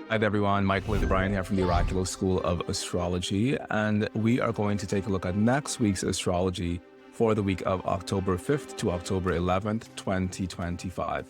Hi there, everyone. Mychal A. Bryan here from the Oracular School of Astrology, and we are going to take a look at next week's astrology for the week of October 5th to October 11th, 2025.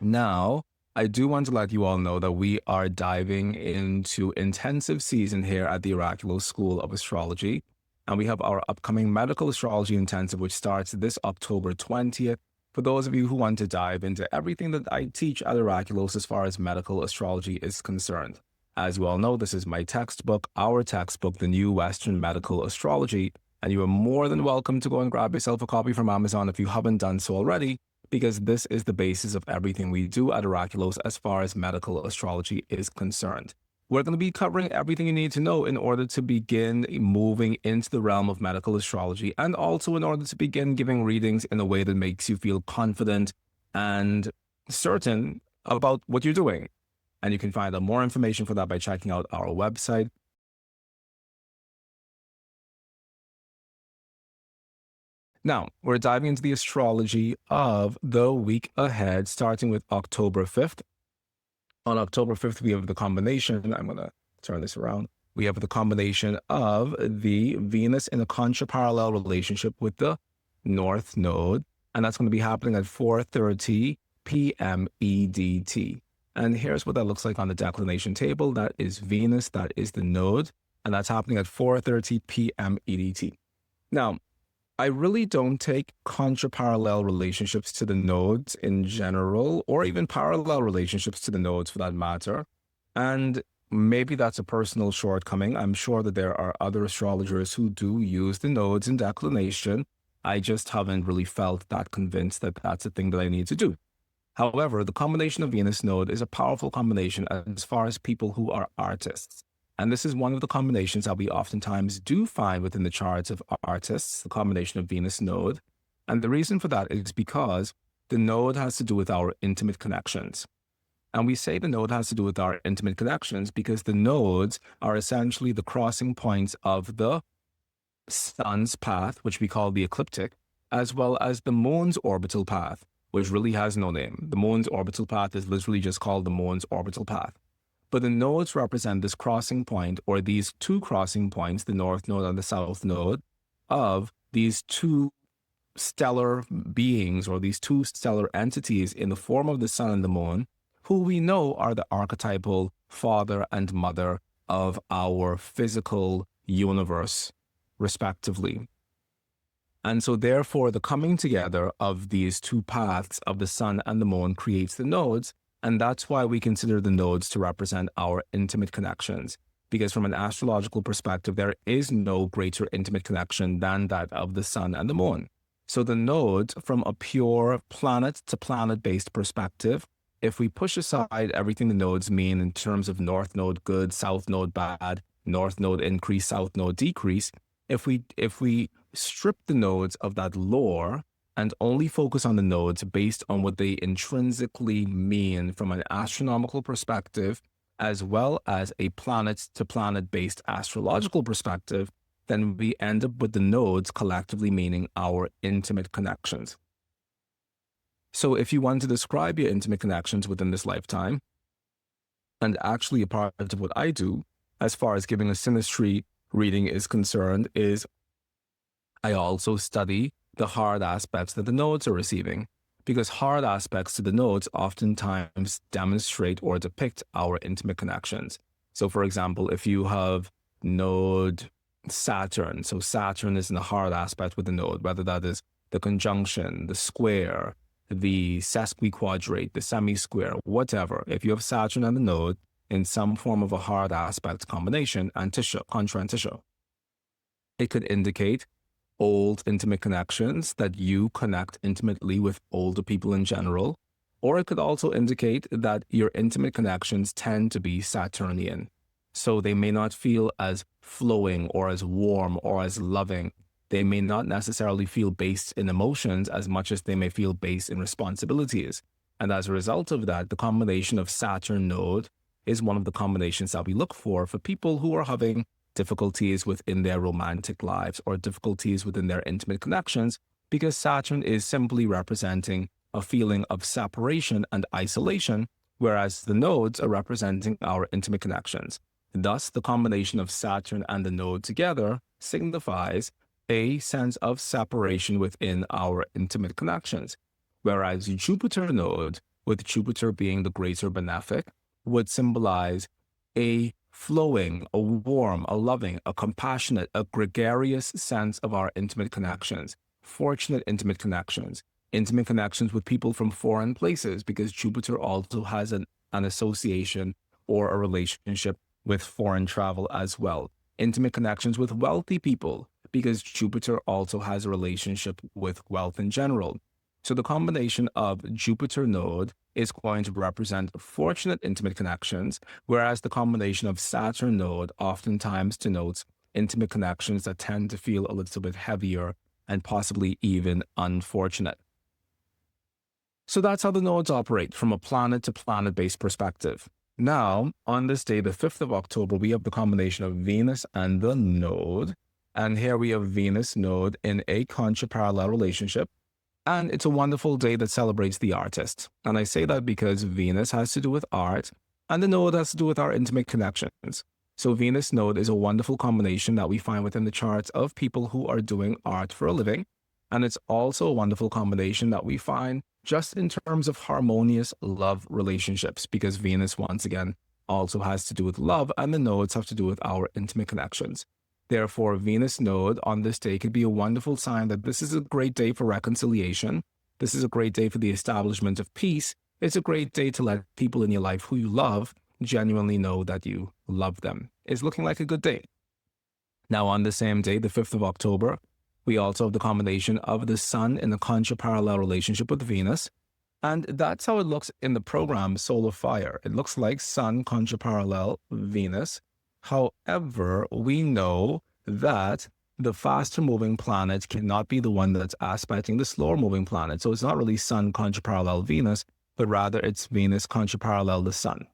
Now, I do want to let you all know that we are diving into intensive season here at the Oracular School of Astrology, and we have our upcoming Medical Astrology Intensive, which starts this October 20th. For those of you who want to dive into everything that I teach at Oraculos as far as medical astrology is concerned. As you all know, this is my textbook, our textbook, The New Western Medical Astrology, and you are more than welcome to go and grab yourself a copy from Amazon if you haven't done so already, because this is the basis of everything we do at Oraculos as far as medical astrology is concerned. We're going to be covering everything you need to know in order to begin moving into the realm of medical astrology, and also in order to begin giving readings in a way that makes you feel confident and certain about what you're doing. And you can find out more information for that by checking out our website. Now, we're diving into the astrology of the week ahead, starting with October 5th. On October 5th, we have the combination, I'm going to turn this around. We have the combination of the Venus in a contra-parallel relationship with the North Node, and that's going to be happening at 4:30 p.m. EDT. And here's what that looks like on the declination table. That is Venus, that is the node, and that's happening at 4:30 p.m. EDT. Now, I really don't take contra-parallel relationships to the nodes in general, or even parallel relationships to the nodes for that matter. And maybe that's a personal shortcoming. I'm sure that there are other astrologers who do use the nodes in declination. I just haven't really felt that convinced that that's a thing that I need to do. However, the combination of Venus node is a powerful combination as far as people who are artists. And this is one of the combinations that we oftentimes do find within the charts of artists, the combination of Venus node. And the reason for that is because the node has to do with our intimate connections. And we say the node has to do with our intimate connections because the nodes are essentially the crossing points of the sun's path, which we call the ecliptic, as well as the moon's orbital path, which really has no name. The moon's orbital path is literally just called the moon's orbital path. But the nodes represent this crossing point, or these two crossing points, the North Node and the South Node, of these two stellar beings, or these two stellar entities in the form of the sun and the moon, who we know are the archetypal father and mother of our physical universe, respectively. And so therefore, the coming together of these two paths of the sun and the moon creates the nodes. And that's why we consider the nodes to represent our intimate connections, because from an astrological perspective, there is no greater intimate connection than that of the sun and the moon. So the nodes, from a pure planet to planet-based perspective, if we push aside everything the nodes mean in terms of North Node good, South Node bad, North Node increase, South Node decrease, if we strip the nodes of that lore and only focus on the nodes based on what they intrinsically mean from an astronomical perspective, as well as a planet-to-planet-based astrological perspective, then we end up with the nodes collectively meaning our intimate connections. So if you want to describe your intimate connections within this lifetime, and actually a part of what I do, as far as giving a synastry reading is concerned, is I also study the hard aspects that the nodes are receiving, because hard aspects to the nodes oftentimes demonstrate or depict our intimate connections. So for example, if you have node Saturn, so Saturn is in a hard aspect with the node, whether that is the conjunction, the square, the sesquiquadrate, the semi-square, whatever. If you have Saturn and the node in some form of a hard aspect combination, antisha, contra-antisha, it could indicate old intimate connections, that you connect intimately with older people in general, or it could also indicate that your intimate connections tend to be Saturnian. So they may not feel as flowing or as warm or as loving. They may not necessarily feel based in emotions as much as they may feel based in responsibilities. And as a result of that, the combination of Saturn node is one of the combinations that we look for people who are having difficulties within their romantic lives or difficulties within their intimate connections, because Saturn is simply representing a feeling of separation and isolation whereas the nodes are representing our intimate connections. Thus, the combination of Saturn and the node together signifies a sense of separation within our intimate connections, whereas Jupiter node, with Jupiter being the greater benefic, would symbolize a flowing, a warm, a loving, a compassionate, a gregarious sense of our intimate connections, fortunate intimate connections with people from foreign places, because Jupiter also has an association or a relationship with foreign travel as well. Intimate connections with wealthy people, because Jupiter also has a relationship with wealth in general. So the combination of Jupiter node is going to represent fortunate intimate connections, whereas the combination of Saturn node oftentimes denotes intimate connections that tend to feel a little bit heavier and possibly even unfortunate. So that's how the nodes operate from a planet to planet-based perspective. Now, on this day, the 5th of October, we have the combination of Venus and the node. And here we have Venus node in a contra-parallel relationship. And it's a wonderful day that celebrates the artist. And I say that because Venus has to do with art, and the node has to do with our intimate connections. So Venus node is a wonderful combination that we find within the charts of people who are doing art for a living. And it's also a wonderful combination that we find just in terms of harmonious love relationships, because Venus, once again, also has to do with love, and the nodes have to do with our intimate connections. Therefore, Venus node on this day could be a wonderful sign that this is a great day for reconciliation. This is a great day for the establishment of peace. It's a great day to let people in your life who you love genuinely know that you love them. It's looking like a good day. Now, on the same day, the 5th of October, we also have the combination of the Sun in a contra-parallel relationship with Venus. And that's how it looks in the program Solar Fire. It looks like Sun contra-parallel Venus. However, we know that the faster moving planet cannot be the one that's aspecting the slower moving planet. So it's not really Sun contra-parallel Venus, but rather it's Venus contra-parallel the Sun.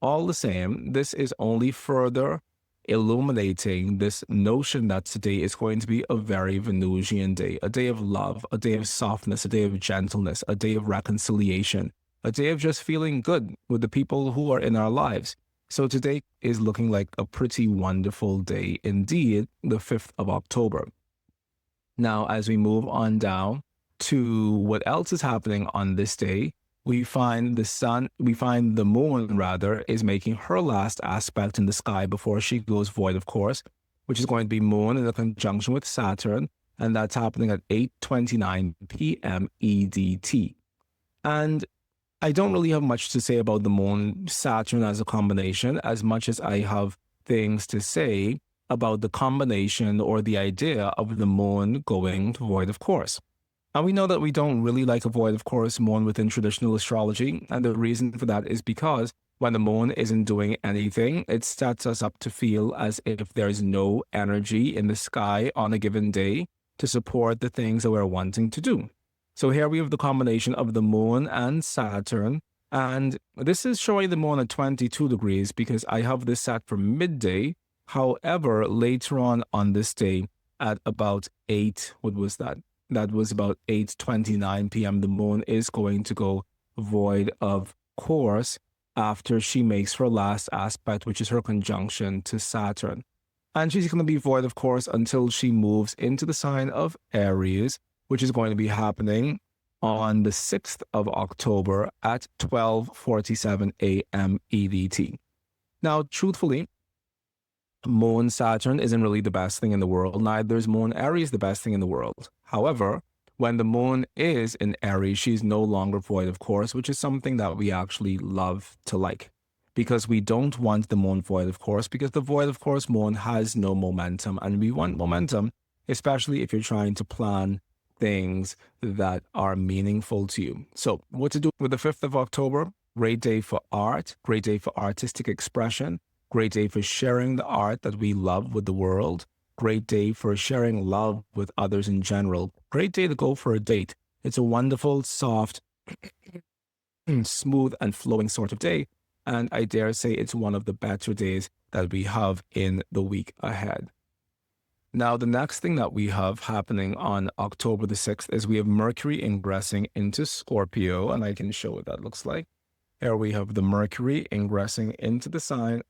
All the same, this is only further illuminating this notion that today is going to be a very Venusian day, a day of love, a day of softness, a day of gentleness, a day of reconciliation, a day of just feeling good with the people who are in our lives. So today is looking like a pretty wonderful day indeed, the 5th of October. Now, as we move on down to what else is happening on this day, we find the moon rather, is making her last aspect in the sky before she goes void, of course, which is going to be moon in a conjunction with Saturn, and that's happening at 8:29 p.m. EDT. And I don't really have much to say about the moon Saturn as a combination, as much as I have things to say about the combination or the idea of the moon going void, of course. And we know that we don't really like a void of course moon within traditional astrology. And the reason for that is because when the moon isn't doing anything, it sets us up to feel as if there's no energy in the sky on a given day to support the things that we're wanting to do. So here we have the combination of the moon and Saturn. And this is showing the moon at 22 degrees because I have this set for midday. However, later on this day at about 8, what was that? That was about 8:29 p.m. The moon is going to go void of course after she makes her last aspect, which is her conjunction to Saturn. And she's going to be void of course until she moves into the sign of Aries, which is going to be happening on the 6th of October at 12:47 a.m. EDT. Now, truthfully, Moon Saturn isn't really the best thing in the world. Neither is Moon Aries the best thing in the world. However, when the moon is in Aries, she's no longer void, of course, which is something that we actually love to like. Because we don't want the moon void, of course, because the void, of course, moon has no momentum. And we want momentum, especially if you're trying to plan things that are meaningful to you. So what to do with the 5th of October? Great day for art, great day for artistic expression, great day for sharing the art that we love with the world, great day for sharing love with others in general, great day to go for a date. It's a wonderful, soft, smooth and flowing sort of day. And I dare say it's one of the better days that we have in the week ahead. Now, the next thing that we have happening on October the 6th is we have Mercury ingressing into Scorpio, and I can show what that looks like. Here we have the Mercury ingressing into the sign.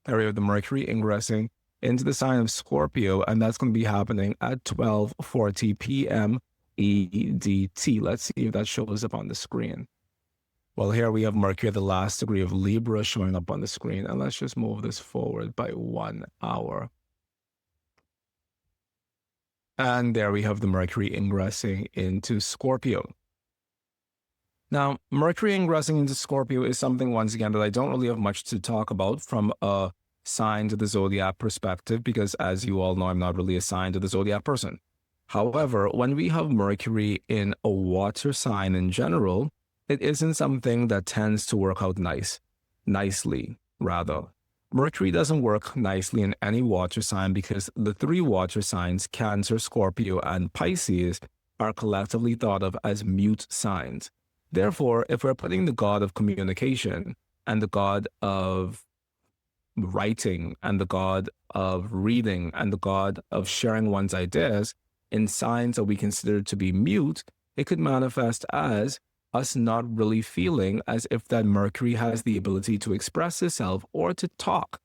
Here we have the Mercury ingressing into the sign of Scorpio, and that's going to be happening at 12:40 p.m. EDT. Let's see if that shows up on the screen. Well, here we have Mercury at the last degree of Libra showing up on the screen, and let's just move this forward by 1 hour. And there we have the Mercury ingressing into Scorpio. Now, Mercury ingressing into Scorpio is something, once again, that I don't really have much to talk about from a sign to the zodiac perspective, because as you all know, I'm not really a sign to the zodiac person. However, when we have Mercury in a water sign in general, it isn't something that tends to work out nicely, rather. Mercury doesn't work nicely in any water sign because the three water signs, Cancer, Scorpio, and Pisces, are collectively thought of as mute signs. Therefore, if we're putting the god of communication and the god of writing and the god of reading and the god of sharing one's ideas in signs that we consider to be mute, it could manifest as us not really feeling as if that Mercury has the ability to express itself or to talk.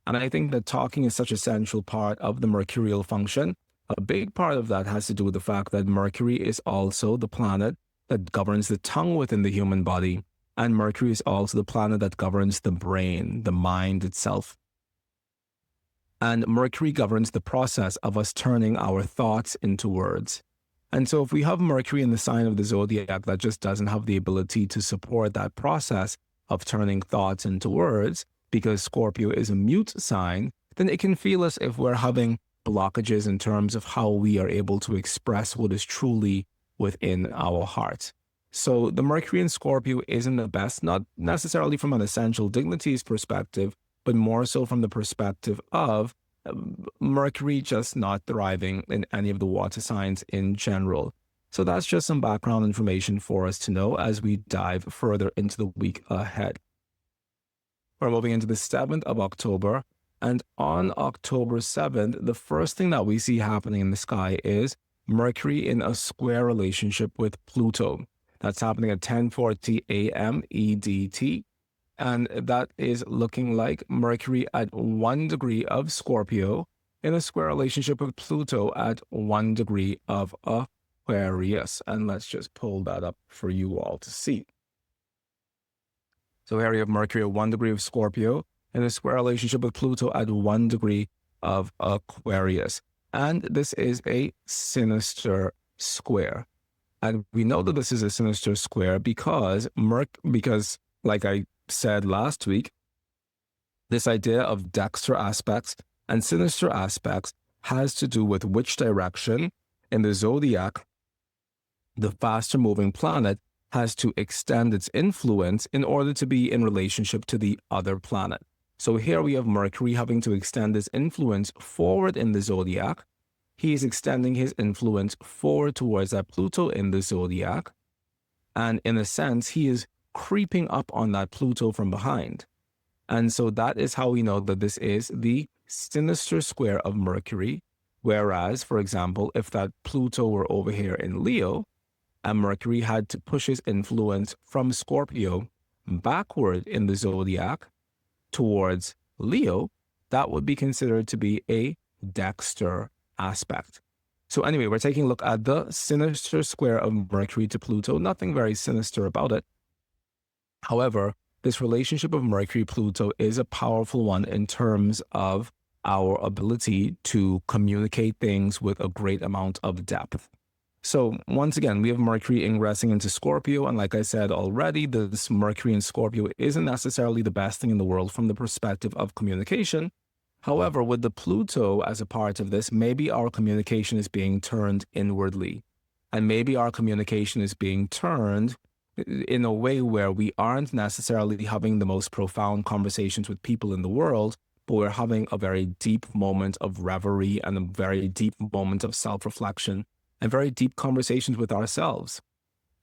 And I think that talking is such a central part of the mercurial function. A big part of that has to do with the fact that Mercury is also the planet that governs the tongue within the human body, and Mercury is also the planet that governs the brain, the mind itself. And Mercury governs the process of us turning our thoughts into words. And so if we have Mercury in the sign of the zodiac that just doesn't have the ability to support that process of turning thoughts into words, because Scorpio is a mute sign, then it can feel as if we're having blockages in terms of how we are able to express what is truly within our heart. So the Mercury in Scorpio isn't the best, not necessarily from an essential dignities perspective, but more so from the perspective of Mercury just not thriving in any of the water signs in general. So that's just some background information for us to know as we dive further into the week ahead. We're moving into the 7th of October, and on October 7th, the first thing that we see happening in the sky is Mercury in a square relationship with Pluto. That's happening at 10:40 a.m. EDT. And that is looking like Mercury at 1 degree of Scorpio in a square relationship with Pluto at 1 degree of Aquarius. And let's just pull that up for you all to see. So here we have Mercury at 1 degree of Scorpio in a square relationship with Pluto at 1 degree of Aquarius. And this is a sinister square. And we know that this is a sinister square because like I said last week, this idea of dexter aspects and sinister aspects has to do with which direction in the zodiac the faster moving planet has to extend its influence in order to be in relationship to the other planet. So here we have Mercury having to extend his influence forward in the zodiac. He is extending his influence forward towards that Pluto in the zodiac. And in a sense, he is creeping up on that Pluto from behind. And so that is how we know that this is the sinister square of Mercury. Whereas, for example, if that Pluto were over here in Leo, and Mercury had to push his influence from Scorpio backward in the zodiac towards Leo, that would be considered to be a dexter aspect. So anyway, we're taking a look at the sinister square of Mercury to Pluto. Nothing very sinister about it. However, this relationship of Mercury-Pluto is a powerful one in terms of our ability to communicate things with a great amount of depth. So once again, we have Mercury ingressing into Scorpio. And like I said already, this Mercury in Scorpio isn't necessarily the best thing in the world from the perspective of communication. However, with the Pluto as a part of this, maybe our communication is being turned inwardly. And maybe our communication is being turned in a way where we aren't necessarily having the most profound conversations with people in the world, but we're having a very deep moment of reverie and a very deep moment of self-reflection and very deep conversations with ourselves.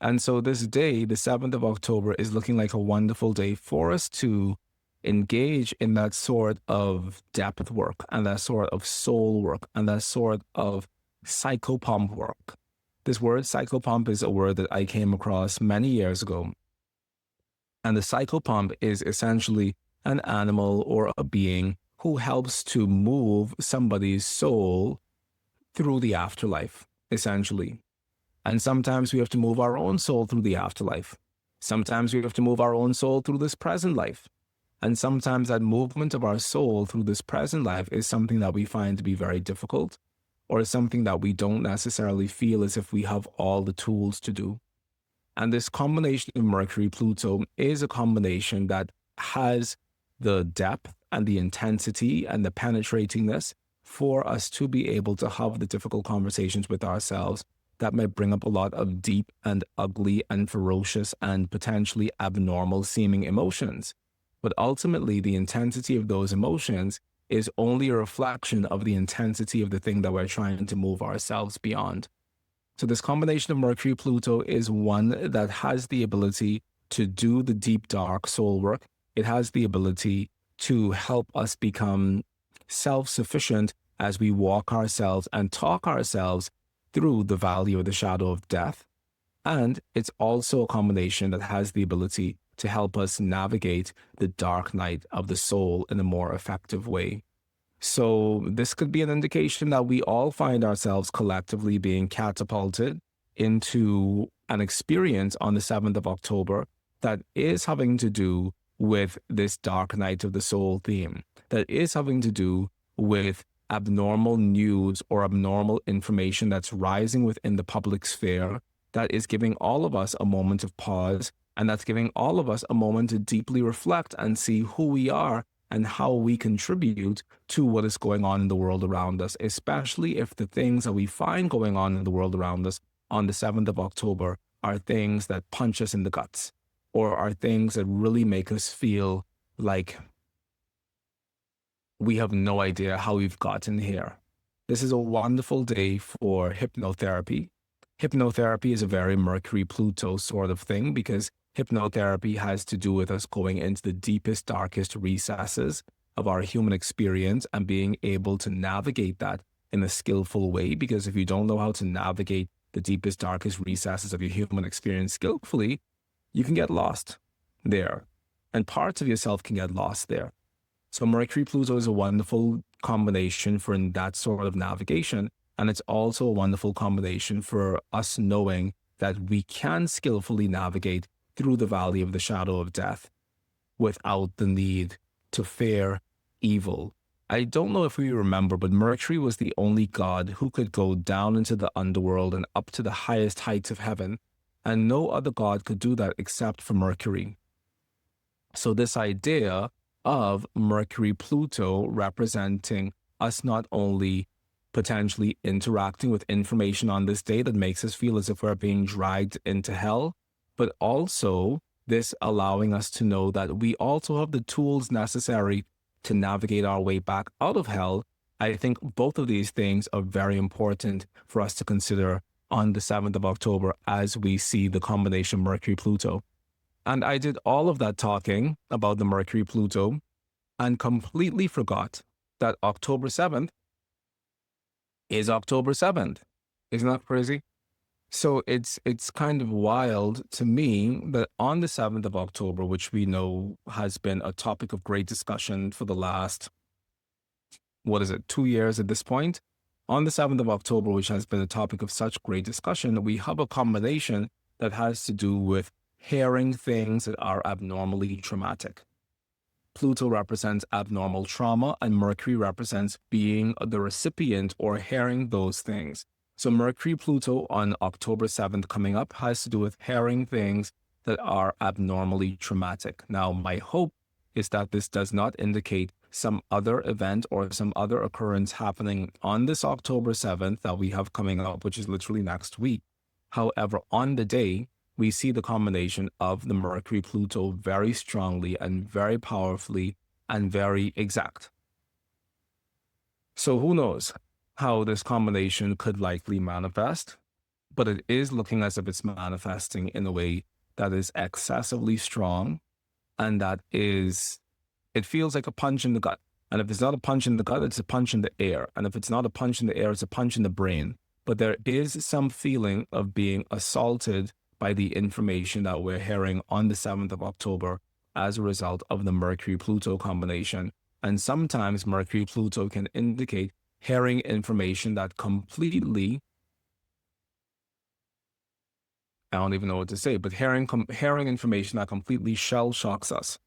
And so this day, the 7th of October, is looking like a wonderful day for us to engage in that sort of depth work and that sort of soul work and that sort of psychopomp work. This word psychopomp is a word that I came across many years ago. And the psychopomp is essentially an animal or a being who helps to move somebody's soul through the afterlife, essentially. And sometimes we have to move our own soul through the afterlife. Sometimes we have to move our own soul through this present life. And sometimes that movement of our soul through this present life is something that we find to be very difficult, or something that we don't necessarily feel as if we have all the tools to do. And this combination of Mercury Pluto is a combination that has the depth and the intensity and the penetratingness for us to be able to have the difficult conversations with ourselves that might bring up a lot of deep and ugly and ferocious and potentially abnormal seeming emotions. But ultimately, the intensity of those emotions is only a reflection of the intensity of the thing that we're trying to move ourselves beyond. So this combination of Mercury Pluto is one that has the ability to do the deep, dark soul work. It has the ability to help us become self-sufficient as we walk ourselves and talk ourselves through the valley or the shadow of death. And it's also a combination that has the ability to help us navigate the dark night of the soul in a more effective way. So this could be an indication that we all find ourselves collectively being catapulted into an experience on the 7th of October that is having to do with this dark night of the soul theme, that is having to do with abnormal news or abnormal information that's rising within the public sphere, that is giving all of us a moment of pause, and that's giving all of us a moment to deeply reflect and see who we are and how we contribute to what is going on in the world around us, especially if the things that we find going on in the world around us on the 7th of October are things that punch us in the guts, or are things that really make us feel like we have no idea how we've gotten here. This is a wonderful day for hypnotherapy. Hypnotherapy is a very Mercury Pluto sort of thing, because hypnotherapy has to do with us going into the deepest, darkest recesses of our human experience and being able to navigate that in a skillful way. Because if you don't know how to navigate the deepest, darkest recesses of your human experience skillfully, you can get lost there. And parts of yourself can get lost there. So Mercury Pluto is a wonderful combination for that sort of navigation. And it's also a wonderful combination for us knowing that we can skillfully navigate through the valley of the shadow of death without the need to fear evil. I don't know if we remember, but Mercury was the only god who could go down into the underworld and up to the highest heights of heaven. And no other god could do that except for Mercury. So this idea of Mercury Pluto representing us not only potentially interacting with information on this day that makes us feel as if we're being dragged into hell, but also this allowing us to know that we also have the tools necessary to navigate our way back out of hell. I think both of these things are very important for us to consider on the 7th of October as we see the combination Mercury-Pluto. And I did all of that talking about the Mercury-Pluto and completely forgot that October 7th is October 7th. Isn't that crazy? So it's kind of wild to me that on the 7th of October, which we know has been a topic of great discussion for the last, 2 years at this point? On the 7th of October, which has been a topic of such great discussion, we have a combination that has to do with hearing things that are abnormally traumatic. Pluto represents abnormal trauma, and Mercury represents being the recipient or hearing those things. So Mercury Pluto on October 7th coming up has to do with hearing things that are abnormally traumatic. Now, my hope is that this does not indicate some other event or some other occurrence happening on this October 7th that we have coming up, which is literally next week. However, on the day, we see the combination of the Mercury Pluto very strongly and very powerfully and very exact. So who knows how this combination could likely manifest, but it is looking as if it's manifesting in a way that is excessively strong, and that is, it feels like a punch in the gut. And if it's not a punch in the gut, it's a punch in the air. And if it's not a punch in the air, it's a punch in the brain. But there is some feeling of being assaulted by the information that we're hearing on the 7th of October as a result of the Mercury-Pluto combination. And sometimes Mercury-Pluto can indicate hearing information that completely, I don't even know what to say, but hearing information that completely shell shocks us.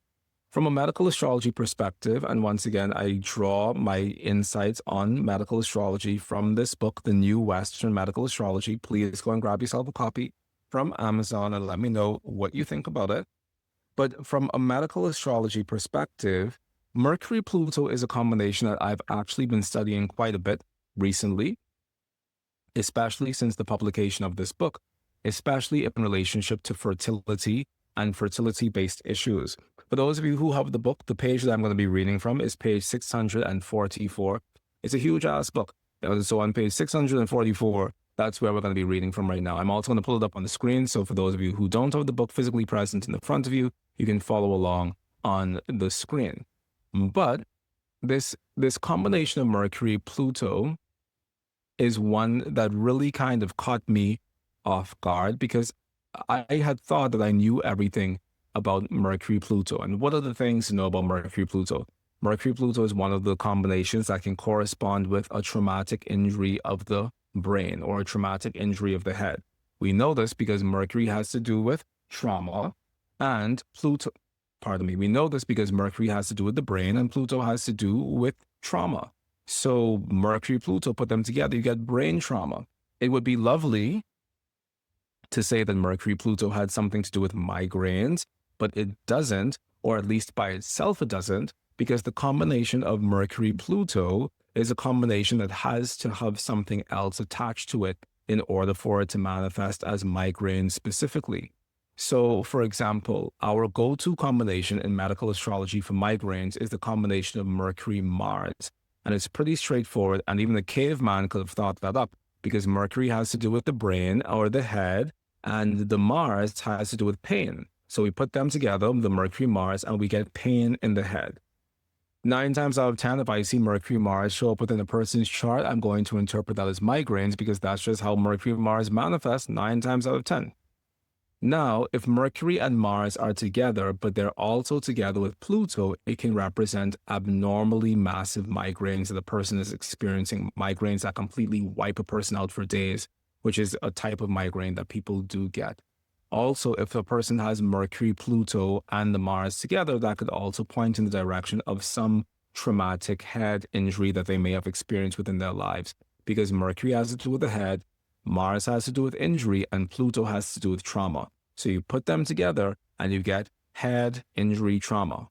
From a medical astrology perspective, and once again, I draw my insights on medical astrology from this book, The New Western Medical Astrology. Please go and grab yourself a copy from Amazon and let me know what you think about it. But from a medical astrology perspective, Mercury-Pluto is a combination that I've actually been studying quite a bit recently, especially since the publication of this book, especially in relationship to fertility and fertility-based issues. For those of you who have the book, the page that I'm going to be reading from is page 644. It's a huge-ass book. So on page 644, that's where we're going to be reading from right now. I'm also going to pull it up on the screen, so for those of you who don't have the book physically present in the front of you, you can follow along on the screen. But this combination of Mercury-Pluto is one that really kind of caught me off guard, because I had thought that I knew everything about Mercury-Pluto. And what are the things to know about Mercury-Pluto? Mercury-Pluto is one of the combinations that can correspond with a traumatic injury of the brain or a traumatic injury of the head. We know this because Mercury has to do with trauma, and Pluto, we know this because Mercury has to do with the brain and Pluto has to do with trauma. So Mercury-Pluto, put them together, you get brain trauma. It would be lovely to say that Mercury-Pluto had something to do with migraines, but it doesn't, or at least by itself it doesn't, because the combination of Mercury-Pluto is a combination that has to have something else attached to it in order for it to manifest as migraine specifically. So, for example, our go-to combination in medical astrology for migraines is the combination of Mercury-Mars. And it's pretty straightforward, and even a caveman could have thought that up, because Mercury has to do with the brain or the head, and the Mars has to do with pain. So we put them together, the Mercury-Mars, and we get pain in the head. 9 times out of 10, if I see Mercury-Mars show up within a person's chart, I'm going to interpret that as migraines, because that's just how Mercury-Mars manifests 9 times out of 10. Now, if Mercury and Mars are together, but they're also together with Pluto, it can represent abnormally massive migraines that a person is experiencing, migraines that completely wipe a person out for days, which is a type of migraine that people do get. Also, if a person has Mercury, Pluto, and the Mars together, that could also point in the direction of some traumatic head injury that they may have experienced within their lives, because Mercury has to do with the head, Mars has to do with injury, and Pluto has to do with trauma. So you put them together and you get head injury trauma.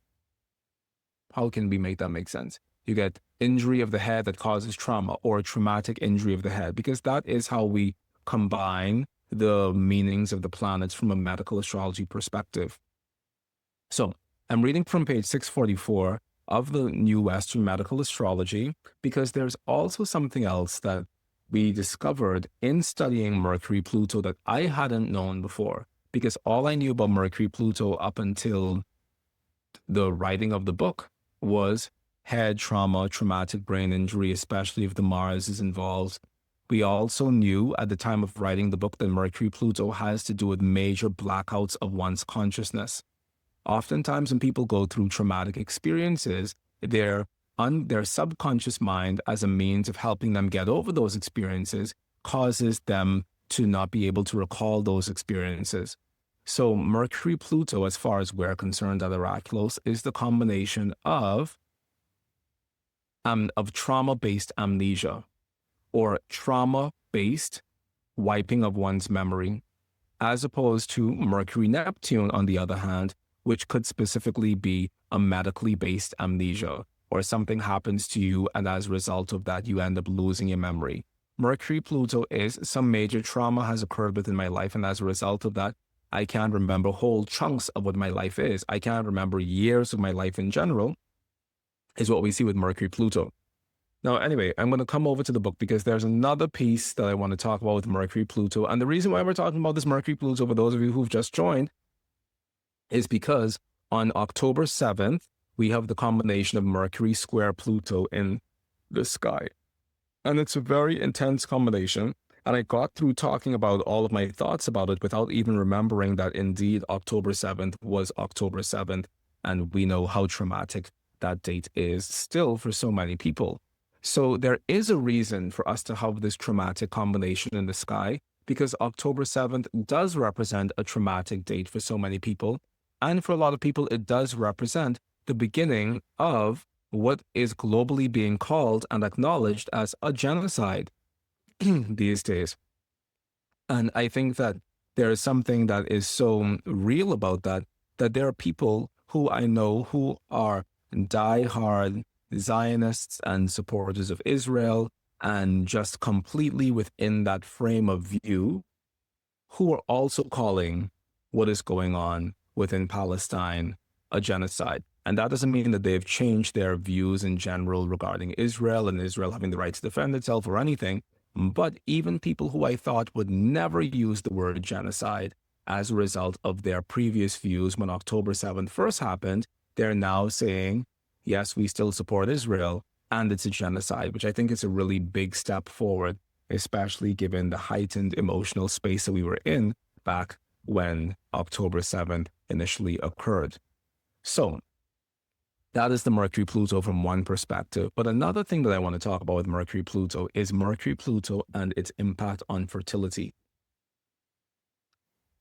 How can we make that make sense? You get injury of the head that causes trauma, or a traumatic injury of the head, because that is how we combine the meanings of the planets from a medical astrology perspective. So I'm reading from page 644 of the New Western Medical Astrology, because there's also something else that we discovered in studying Mercury-Pluto that I hadn't known before, because all I knew about Mercury-Pluto up until the writing of the book was head trauma, traumatic brain injury, especially if the Mars is involved. We also knew at the time of writing the book that Mercury-Pluto has to do with major blackouts of one's consciousness. Oftentimes when people go through traumatic experiences, their subconscious mind, as a means of helping them get over those experiences, causes them to not be able to recall those experiences. So Mercury-Pluto, as far as we're concerned at Oraculos, is the combination of trauma-based amnesia, or trauma-based wiping of one's memory, as opposed to Mercury-Neptune, on the other hand, which could specifically be a medically based amnesia, or something happens to you and as a result of that, you end up losing your memory. Mercury-Pluto is some major trauma has occurred within my life, and as a result of that, I can't remember whole chunks of what my life is. I can't remember years of my life in general, is what we see with Mercury-Pluto. Now, anyway, I'm going to come over to the book because there's another piece that I want to talk about with Mercury-Pluto. And the reason why we're talking about this Mercury-Pluto, for those of you who've just joined, is because on October 7th, we have the combination of Mercury Square Pluto in the sky. And it's a very intense combination. And I got through talking about all of my thoughts about it without even remembering that indeed October 7th was October 7th. And we know how traumatic that date is still for so many people. So there is a reason for us to have this traumatic combination in the sky, because October 7th does represent a traumatic date for so many people. And for a lot of people, it does represent the beginning of what is globally being called and acknowledged as a genocide these days. And I think that there is something that is so real about that, that there are people who I know who are diehard Zionists and supporters of Israel, and just completely within that frame of view, who are also calling what is going on within Palestine a genocide. And that doesn't mean that they've changed their views in general regarding Israel and Israel having the right to defend itself or anything. But even people who I thought would never use the word genocide as a result of their previous views when October 7th first happened, they're now saying, yes, we still support Israel and it's a genocide, which I think is a really big step forward, especially given the heightened emotional space that we were in back when October 7th initially occurred. So that is the Mercury Pluto from one perspective. But another thing that I want to talk about with Mercury Pluto is Mercury Pluto and its impact on fertility.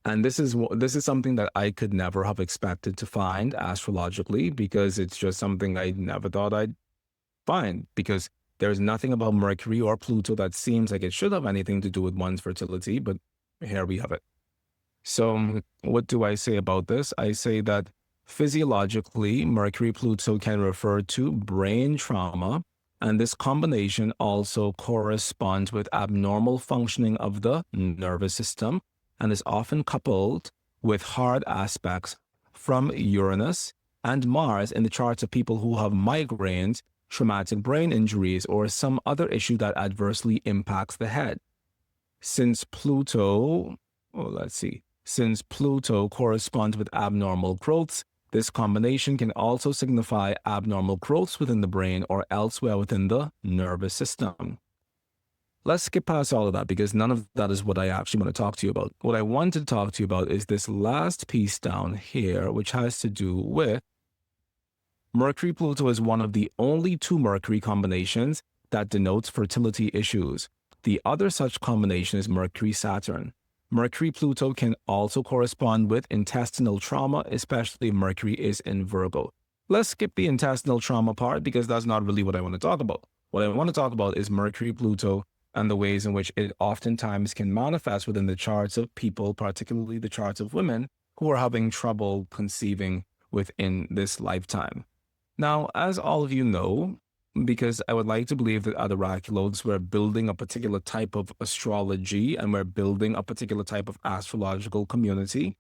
And this is something that I could never have expected to find astrologically, because it's just something I never thought I'd find, because there's nothing about Mercury or Pluto that seems like it should have anything to do with one's fertility, but here we have it. So what do I say about this? I say that physiologically, Mercury Pluto can refer to brain trauma, and this combination also corresponds with abnormal functioning of the nervous system and is often coupled with hard aspects from Uranus and Mars in the charts of people who have migraines, traumatic brain injuries, or some other issue that adversely impacts the head. Since Pluto corresponds with abnormal growths, this combination can also signify abnormal growths within the brain or elsewhere within the nervous system. Let's skip past all of that, because none of that is what I actually want to talk to you about. What I want to talk to you about is this last piece down here, which has to do with Mercury Pluto is one of the only two Mercury combinations that denotes fertility issues. The other such combination is Mercury Saturn. Mercury Pluto can also correspond with intestinal trauma, especially if Mercury is in Virgo. Let's skip the intestinal trauma part, because that's not really what I want to talk about. What I want to talk about is Mercury Pluto and the ways in which it oftentimes can manifest within the charts of people, particularly the charts of women who are having trouble conceiving within this lifetime. Now, as all of you know, because I would like to believe that at Oraculos, we're building a particular type of astrology and we're building a particular type of astrological community.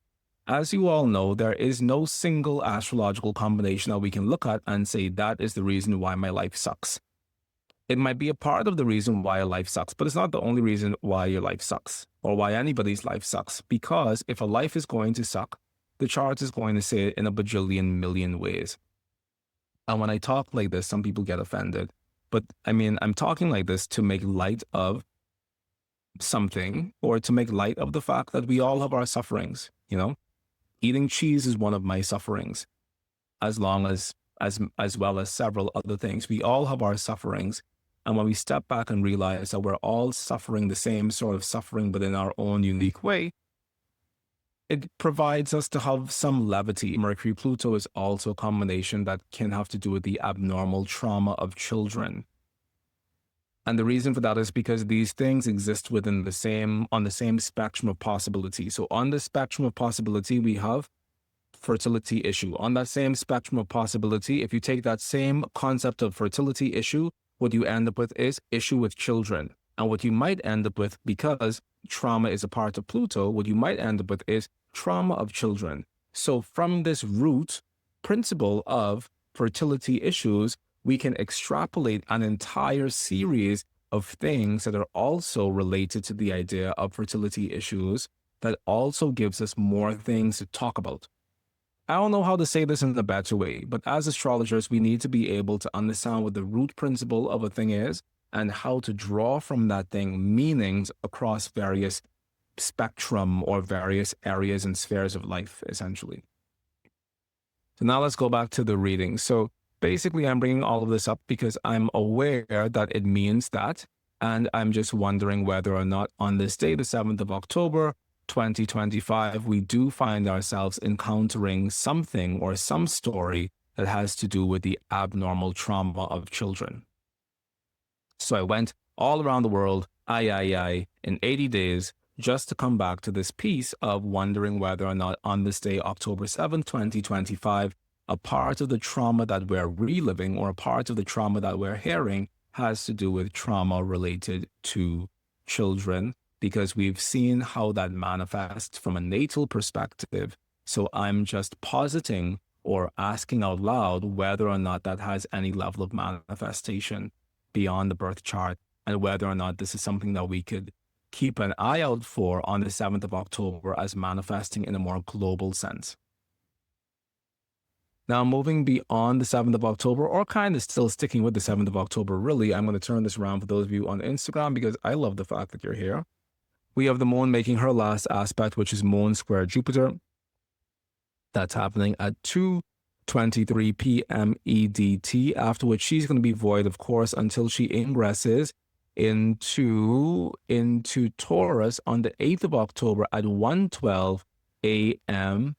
As you all know, there is no single astrological combination that we can look at and say that is the reason why my life sucks. It might be a part of the reason why your life sucks, but it's not the only reason why your life sucks or why anybody's life sucks. Because if a life is going to suck, the chart is going to say it in a bajillion million ways. And when I talk like this, some people get offended. But I mean, I'm talking like this to make light of something, or to make light of the fact that we all have our sufferings, you know? Eating cheese is one of my sufferings, as well as several other things. We all have our sufferings. And when we step back and realize that we're all suffering the same sort of suffering, but in our own unique way, it provides us to have some levity. Mercury Pluto is also a combination that can have to do with the abnormal trauma of children. And the reason for that is because these things exist on the same spectrum of possibility. So on the spectrum of possibility, we have fertility issue. On that same spectrum of possibility, if you take that same concept of fertility issue, what you end up with is issue with children. And what you might end up with, because trauma is a part of Pluto, what you might end up with is trauma of children. So from this root principle of fertility issues, we can extrapolate an entire series of things that are also related to the idea of fertility issues that also gives us more things to talk about. I don't know how to say this in a better way, but as astrologers, we need to be able to understand what the root principle of a thing is and how to draw from that thing meanings across various spectrum or various areas and spheres of life, essentially. So now let's go back to the reading. So basically, I'm bringing all of this up because I'm aware that it means that, and I'm just wondering whether or not on this day, the 7th of October, 2025, we do find ourselves encountering something or some story that has to do with the abnormal trauma of children. So I went all around the world, in 80 days, just to come back to this piece of wondering whether or not on this day, October 7th, 2025, a part of the trauma that we're reliving or a part of the trauma that we're hearing has to do with trauma related to children, because we've seen how that manifests from a natal perspective. So I'm just positing or asking out loud whether or not that has any level of manifestation beyond the birth chart, and whether or not this is something that we could keep an eye out for on the 7th of October as manifesting in a more global sense. Now, moving beyond the 7th of October, or kind of still sticking with the 7th of October, really, I'm going to turn this around for those of you on Instagram because I love the fact that you're here. We have the moon making her last aspect, which is Moon square Jupiter. That's happening at 2:23 p.m. EDT, after which she's going to be void, of course, until she ingresses into Taurus on the 8th of October at 1:12 a.m.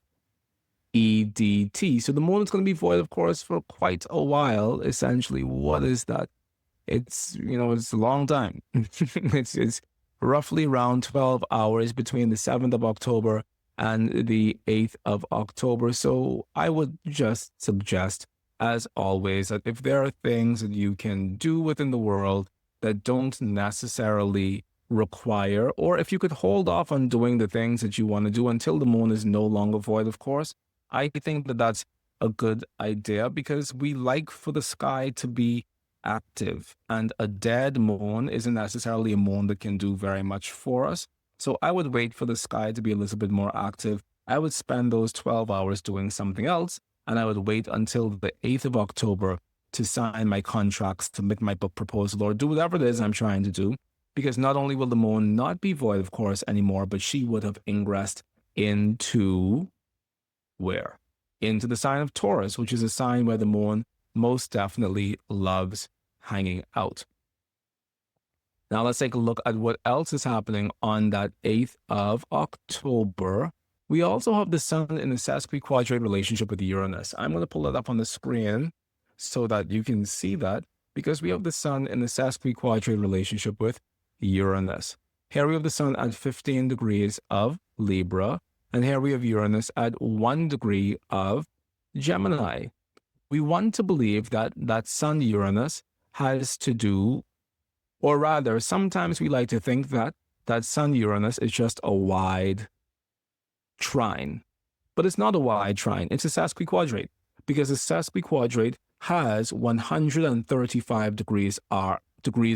EDT. So the moon is going to be void, of course, for quite a while. Essentially, what is that? It's, it's a long time. it's roughly around 12 hours between the 7th of October and the 8th of October. So I would just suggest, as always, that if there are things that you can do within the world that don't necessarily require, or if you could hold off on doing the things that you want to do until the moon is no longer void, of course, I think that that's a good idea, because we like for the sky to be active, and a dead moon isn't necessarily a moon that can do very much for us. So I would wait for the sky to be a little bit more active. I would spend those 12 hours doing something else, and I would wait until the 8th of October to sign my contracts, to make my book proposal, or do whatever it is I'm trying to do, because not only will the moon not be void, of course, anymore, but she would have ingressed into where? Into the sign of Taurus, which is a sign where the moon most definitely loves hanging out. Now let's take a look at what else is happening on that 8th of October. We also have the sun in a Sesquiquadrate relationship with Uranus. I'm going to pull it up on the screen so that you can see that, because we have the sun in the Sesquiquadrate relationship with Uranus. Here we have the sun at 15 degrees of Libra, and here we have Uranus at 1 degree of Gemini. We want to believe that that sun Uranus has to do, or rather, sometimes we like to think that that sun Uranus is just a wide trine. But it's not a wide trine, it's a Sesquiquadrate, because a Sesquiquadrate has 135 degrees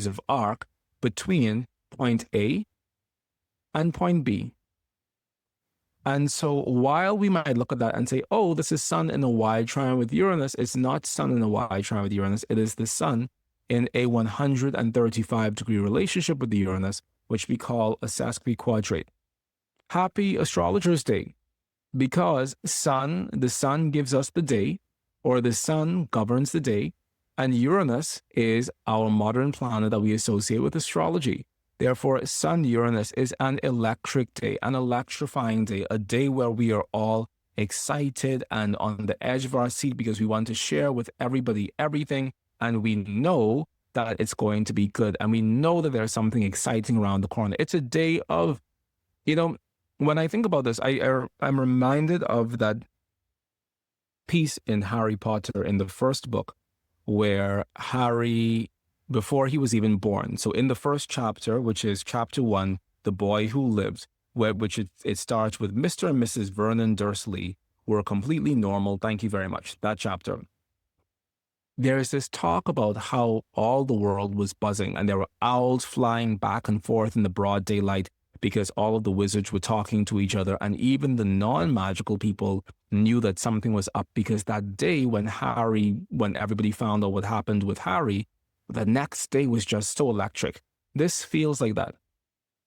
of arc between point A and point B. And so while we might look at that and say, oh, this is sun in a wide trine with Uranus, it's not sun in a wide trine with Uranus. It is the sun in a 135-degree relationship with the Uranus, which we call a Sesquiquadrate. Happy Astrologer's Day, because the sun gives us the day, or the sun governs the day, and Uranus is our modern planet that we associate with astrology. Therefore, Sun Uranus is an electric day, an electrifying day, a day where we are all excited and on the edge of our seat because we want to share with everybody everything, and we know that it's going to be good, and we know that there's something exciting around the corner. It's a day of, when I think about this, I'm reminded of that piece in Harry Potter in the first book where Harry, before he was even born. So in the first chapter, which is chapter 1, The Boy Who Lived, which it starts with Mr. and Mrs. Vernon Dursley were completely normal. Thank you very much. That chapter. There is this talk about how all the world was buzzing and there were owls flying back and forth in the broad daylight because all of the wizards were talking to each other, and even the non-magical people knew that something was up, because that day when everybody found out what happened with Harry, the next day was just so electric. This feels like that.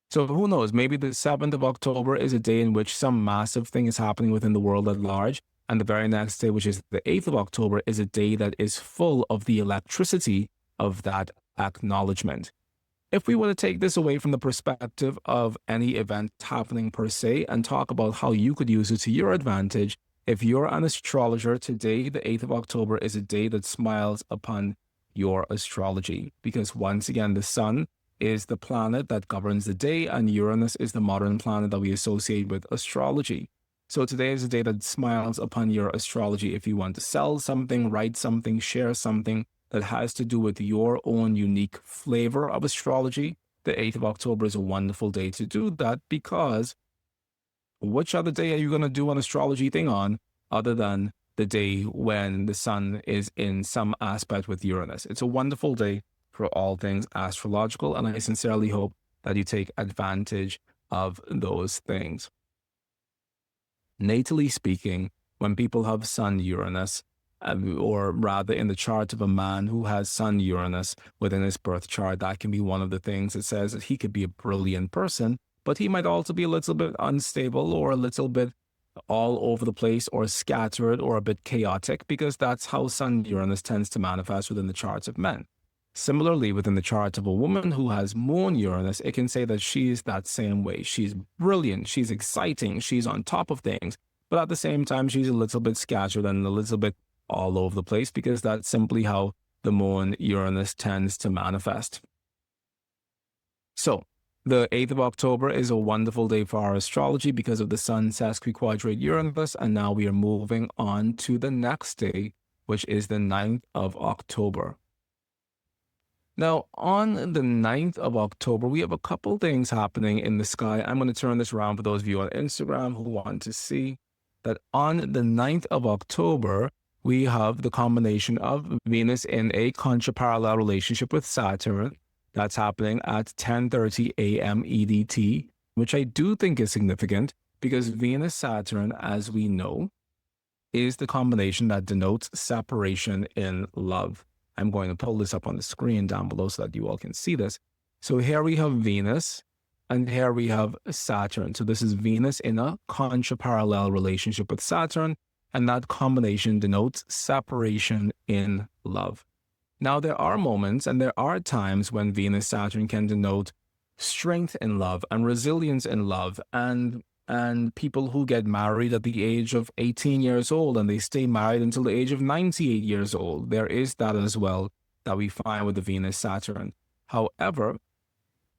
So who knows, maybe the 7th of October is a day in which some massive thing is happening within the world at large. And the very next day, which is the 8th of October, is a day that is full of the electricity of that acknowledgement. If we were to take this away from the perspective of any event happening per se and talk about how you could use it to your advantage, if you're an astrologer, today, the 8th of October, is a day that smiles upon your astrology. Because once again, the sun is the planet that governs the day, and Uranus is the modern planet that we associate with astrology. So today is a day that smiles upon your astrology. If you want to sell something, write something, share something that has to do with your own unique flavor of astrology, the 8th of October is a wonderful day to do that, because which other day are you going to do an astrology thing on other than the day when the sun is in some aspect with Uranus? It's a wonderful day for all things astrological, and I sincerely hope that you take advantage of those things. Natally speaking, when people have Sun Uranus, or rather in the chart of a man who has Sun Uranus within his birth chart, that can be one of the things that says that he could be a brilliant person, but he might also be a little bit unstable or a little bit all over the place or scattered or a bit chaotic, because that's how Sun Uranus tends to manifest within the charts of men. Similarly, within the chart of a woman who has Moon Uranus, it can say that she's that same way. She's brilliant, she's exciting, she's on top of things, but at the same time, she's a little bit scattered and a little bit all over the place, because that's simply how the Moon Uranus tends to manifest. So, the 8th of October is a wonderful day for our astrology because of the Sun Sesquiquadrate Uranus, and now we are moving on to the next day, which is the 9th of October. Now, on the 9th of October, we have a couple things happening in the sky. I'm going to turn this around for those of you on Instagram who want to see that on the 9th of October, we have the combination of Venus in a contra-parallel relationship with Saturn. That's happening at 10:30 a.m. EDT, which I do think is significant because Venus-Saturn, as we know, is the combination that denotes separation in love. I'm going to pull this up on the screen down below so that you all can see this. So here we have Venus, and here we have Saturn. So this is Venus in a contra-parallel relationship with Saturn, and that combination denotes separation in love. Now, there are moments and there are times when Venus-Saturn can denote strength in love and resilience in love, and people who get married at the age of 18 years old and they stay married until the age of 98 years old. There is that as well that we find with the Venus-Saturn. However,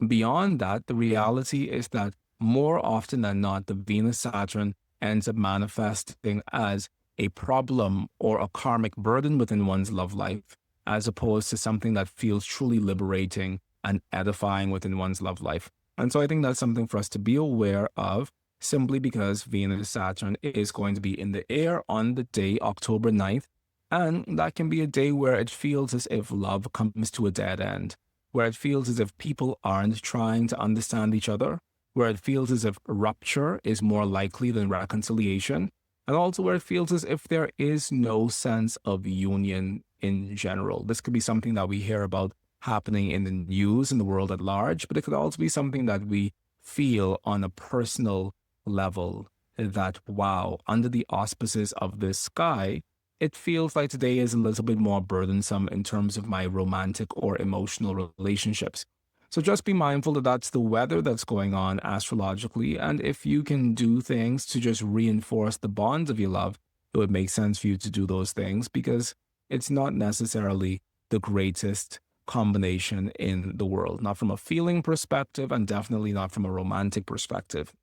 beyond that, the reality is that more often than not, the Venus-Saturn ends up manifesting as a problem or a karmic burden within one's love life, as opposed to something that feels truly liberating and edifying within one's love life. And so I think that's something for us to be aware of, simply because Venus-Saturn is going to be in the air on the day, October 9th, and that can be a day where it feels as if love comes to a dead end, where it feels as if people aren't trying to understand each other, where it feels as if rupture is more likely than reconciliation, and also where it feels as if there is no sense of union in general. This could be something that we hear about happening in the news in the world at large, but it could also be something that we feel on a personal level, that, wow, under the auspices of this sky, it feels like today is a little bit more burdensome in terms of my romantic or emotional relationships. So just be mindful that that's the weather that's going on astrologically, and if you can do things to just reinforce the bonds of your love, it would make sense for you to do those things, because it's not necessarily the greatest combination in the world, not from a feeling perspective and definitely not from a romantic perspective.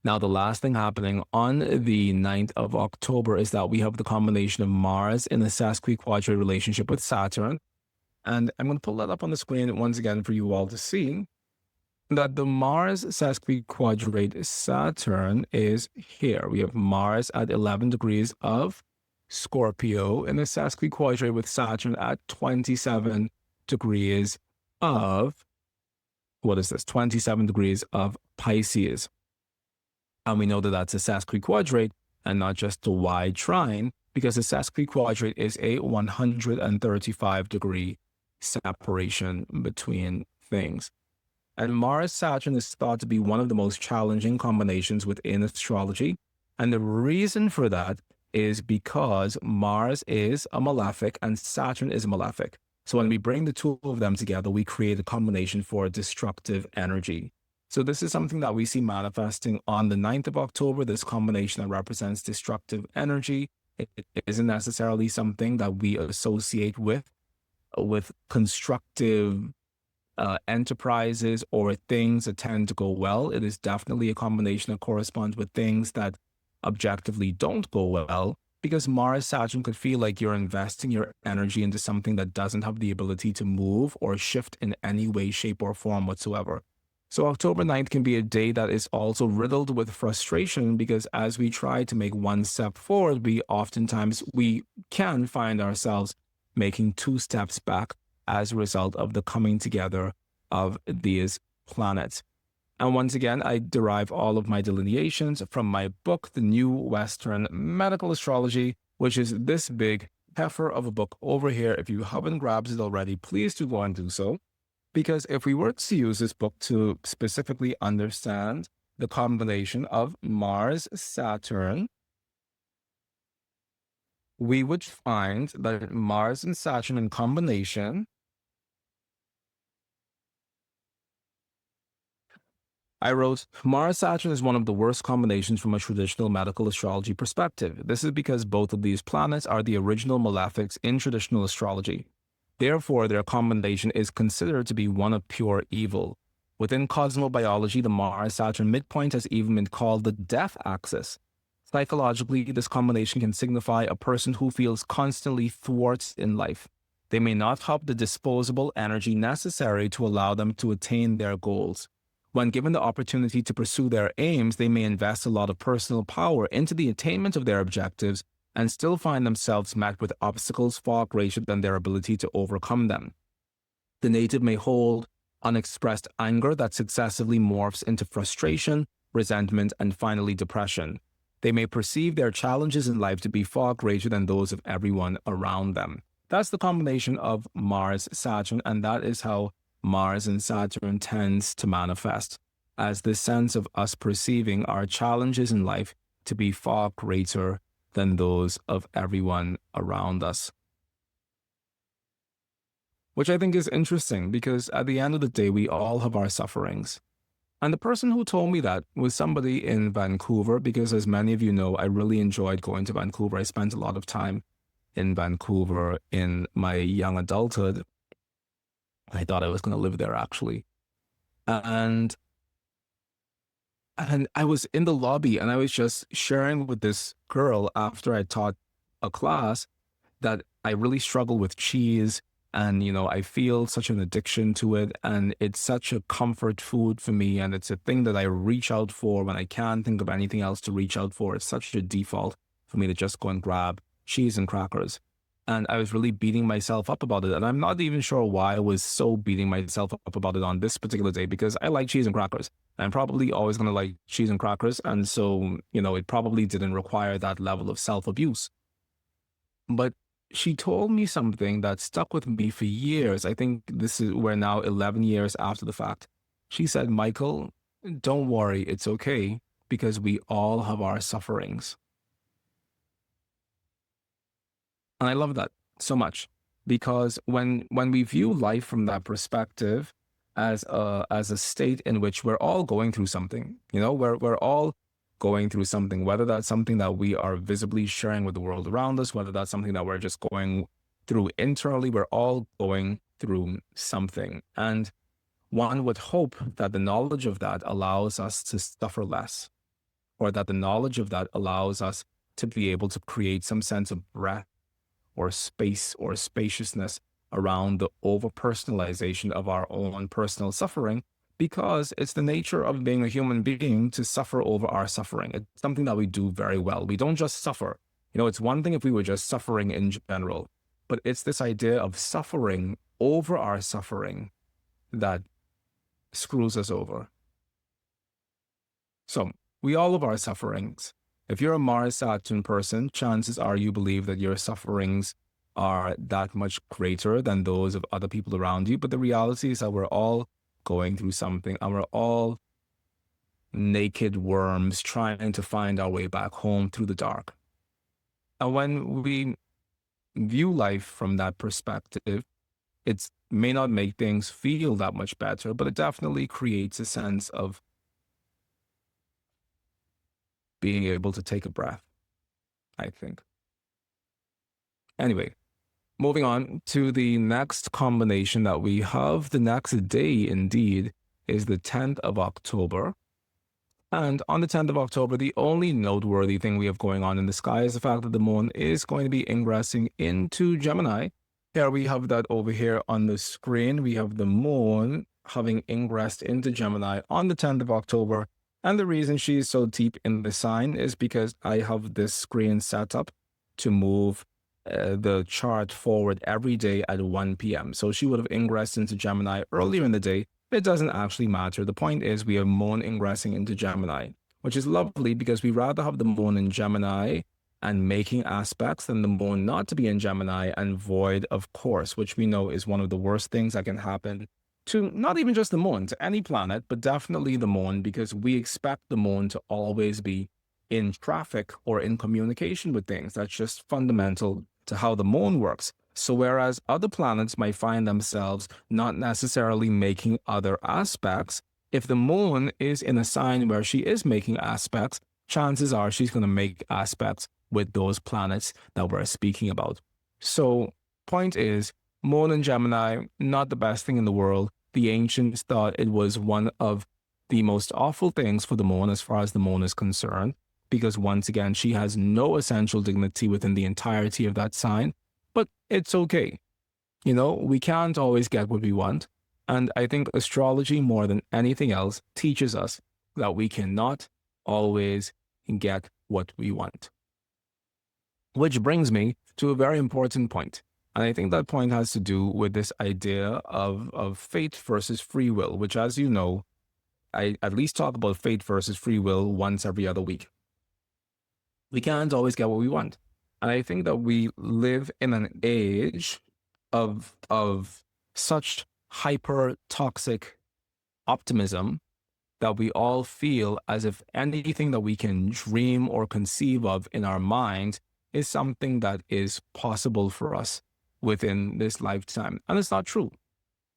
Now, the last thing happening on the 9th of October is that we have the combination of Mars in a Sesquiquadrate relationship with Saturn. And I'm going to pull that up on the screen once again for you all to see that the Mars Sesquiquadrate Saturn is here. We have Mars at 11 degrees of Scorpio in a Sesquiquadrate with Saturn at 27 degrees of, 27 degrees of Pisces. And we know that that's a Sesquiquadrate and not just a wide trine, because a Sesquiquadrate is a 135-degree separation between things. And Mars-Saturn is thought to be one of the most challenging combinations within astrology. And the reason for that is because Mars is a malefic and Saturn is a malefic. So when we bring the two of them together, we create a combination for destructive energy. So this is something that we see manifesting on the 9th of October, this combination that represents destructive energy. It isn't necessarily something that we associate with constructive enterprises or things that tend to go well. It is definitely a combination that corresponds with things that objectively don't go well, because Mars Saturn could feel like you're investing your energy into something that doesn't have the ability to move or shift in any way, shape, or form whatsoever. So October 9th can be a day that is also riddled with frustration, because as we try to make one step forward, we can find ourselves making two steps back as a result of the coming together of these planets. And once again, I derive all of my delineations from my book, The New Western Medical Astrology, which is this big heifer of a book over here. If you haven't grabbed it already, please do go and do so. Because if we were to use this book to specifically understand the combination of Mars, Saturn, we would find that Mars and Saturn in combination, I wrote, Mars-Saturn is one of the worst combinations from a traditional medical astrology perspective. This is because both of these planets are the original malefics in traditional astrology. Therefore, their combination is considered to be one of pure evil. Within cosmobiology, the Mars-Saturn midpoint has even been called the death axis. Psychologically, this combination can signify a person who feels constantly thwarted in life. They may not have the disposable energy necessary to allow them to attain their goals. When given the opportunity to pursue their aims, they may invest a lot of personal power into the attainment of their objectives and still find themselves met with obstacles far greater than their ability to overcome them. The native may hold unexpressed anger that successively morphs into frustration, resentment, and finally depression. They may perceive their challenges in life to be far greater than those of everyone around them. That's the combination of Mars, Saturn, and that is how Mars and Saturn tends to manifest, as this sense of us perceiving our challenges in life to be far greater than those of everyone around us. Which I think is interesting, because at the end of the day, we all have our sufferings. And the person who told me that was somebody in Vancouver, because as many of you know, I really enjoyed going to Vancouver. I spent a lot of time in Vancouver in my young adulthood. I thought I was going to live there, actually. And I was in the lobby and I was just sharing with this girl after I taught a class that I really struggle with cheese. And, I feel such an addiction to it. And it's such a comfort food for me. And it's a thing that I reach out for when I can't think of anything else to reach out for. It's such a default for me to just go and grab cheese and crackers. And I was really beating myself up about it. And I'm not even sure why I was so beating myself up about it on this particular day, because I like cheese and crackers. I'm probably always going to like cheese and crackers. And so, it probably didn't require that level of self-abuse. But she told me something that stuck with me for years. I think we're now 11 years after the fact. She said, Mychal, don't worry, it's okay, because we all have our sufferings. And I love that so much, because when we view life from that perspective as a state in which we're all going through something, we're all going through something, whether that's something that we are visibly sharing with the world around us, whether that's something that we're just going through internally, we're all going through something. And one would hope that the knowledge of that allows us to suffer less, or that the knowledge of that allows us to be able to create some sense of breadth or space or spaciousness around the over-personalization of our own personal suffering, because it's the nature of being a human being to suffer over our suffering. It's something that we do very well. We don't just suffer. It's one thing if we were just suffering in general, but it's this idea of suffering over our suffering that screws us over. So we all have our sufferings. If you're a Mars Saturn person, chances are you believe that your sufferings are that much greater than those of other people around you. But the reality is that we're all going through something, and we're all naked worms trying to find our way back home through the dark. And when we view life from that perspective, it may not make things feel that much better, but it definitely creates a sense of being able to take a breath, I think. Anyway, moving on to the next combination that we have. The next day, indeed, is the 10th of October. And on the 10th of October, the only noteworthy thing we have going on in the sky is the fact that the moon is going to be ingressing into Gemini. Here we have that over here on the screen. We have the moon having ingressed into Gemini on the 10th of October. And the reason she is so deep in the sign is because I have this screen set up to move the chart forward every day at 1 p.m. So she would have ingressed into Gemini earlier in the day. It doesn't actually matter. The point is we have moon ingressing into Gemini, which is lovely because we rather have the moon in Gemini and making aspects than the moon not to be in Gemini and void of course, which we know is one of the worst things that can happen to not even just the moon, to any planet, but definitely the moon, because we expect the moon to always be in traffic or in communication with things. That's just fundamental to how the moon works. So whereas other planets might find themselves not necessarily making other aspects, if the moon is in a sign where she is making aspects, chances are she's going to make aspects with those planets that we're speaking about. So point is, moon in Gemini, not the best thing in the world. The ancients thought it was one of the most awful things for the moon as far as the moon is concerned, because once again, she has no essential dignity within the entirety of that sign. But it's okay. You know, we can't always get what we want. And I think astrology, more than anything else, teaches us that we cannot always get what we want. Which brings me to a very important point. And I think that point has to do with this idea of fate versus free will, which, as you know, I at least talk about fate versus free will once every other week. We can't always get what we want. And I think that we live in an age of such hyper toxic optimism that we all feel as if anything that we can dream or conceive of in our mind is something that is possible for us within this lifetime. And it's not true.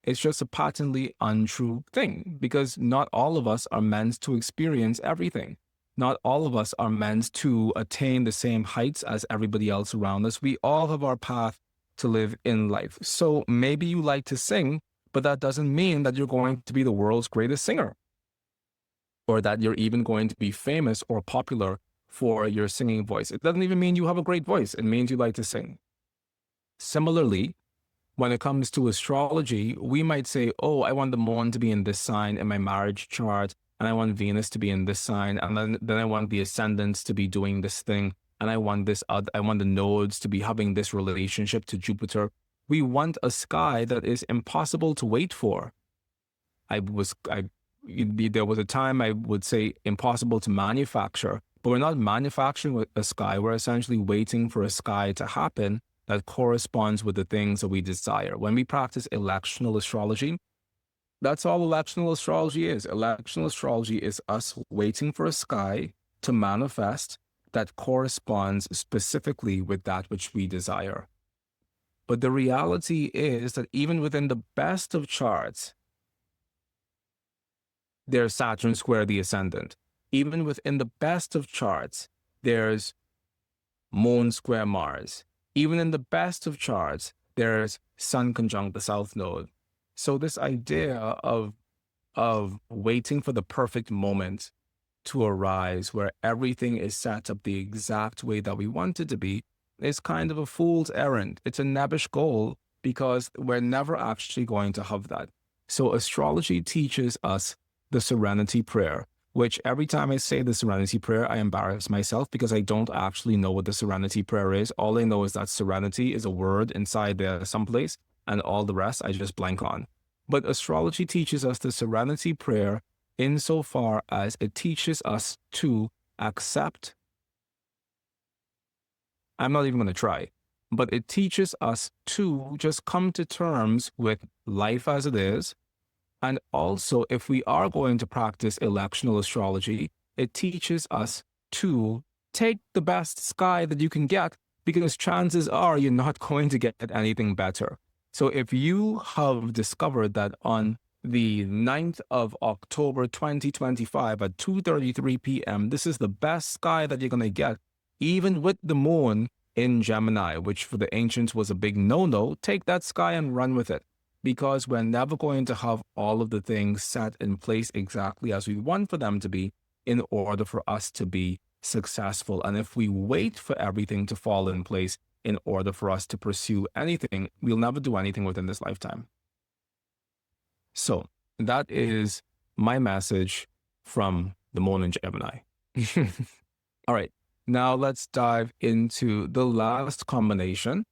It's just a patently untrue thing, because not all of us are meant to experience everything. Not all of us are meant to attain the same heights as everybody else around us. We all have our path to live in life. So maybe you like to sing, but that doesn't mean that you're going to be the world's greatest singer, or that you're even going to be famous or popular for your singing voice. It doesn't even mean you have a great voice. It means you like to sing. Similarly, when it comes to astrology, we might say, oh, I want the moon to be in this sign in my marriage chart, and I want Venus to be in this sign, and then I want the ascendants to be doing this thing, and I want the nodes to be having this relationship to Jupiter. We want a sky that is impossible to wait for. There was a time I would say impossible to manufacture, but we're not manufacturing a sky. We're essentially waiting for a sky to happen that corresponds with the things that we desire. When we practice electional astrology, that's all electional astrology is. Electional astrology is us waiting for a sky to manifest that corresponds specifically with that which we desire. But the reality is that even within the best of charts, there's Saturn square the ascendant. Even within the best of charts, there's Moon square Mars. Even in the best of charts, there's Sun conjunct the South Node. So this idea of waiting for the perfect moment to arise where everything is set up the exact way that we want it to be is kind of a fool's errand. It's a nebbish goal because we're never actually going to have that. So astrology teaches us the serenity prayer, which every time I say the serenity prayer, I embarrass myself because I don't actually know what the serenity prayer is. All I know is that serenity is a word inside there someplace, and all the rest I just blank on. But astrology teaches us the serenity prayer insofar as it teaches us to accept. I'm not even going to try. but it teaches us to just come to terms with life as it is. And also, if we are going to practice electional astrology, it teaches us to take the best sky that you can get, because chances are you're not going to get anything better. So if you have discovered that on the 9th of October 2025 at 2:33 p.m., this is the best sky that you're going to get, even with the moon in Gemini, which for the ancients was a big no-no, take that sky and run with it, because we're never going to have all of the things set in place exactly as we want for them to be in order for us to be successful. And if we wait for everything to fall in place in order for us to pursue anything, we'll never do anything within this lifetime. So that is my message from the moon in Gemini. All right, now let's dive into the last combination.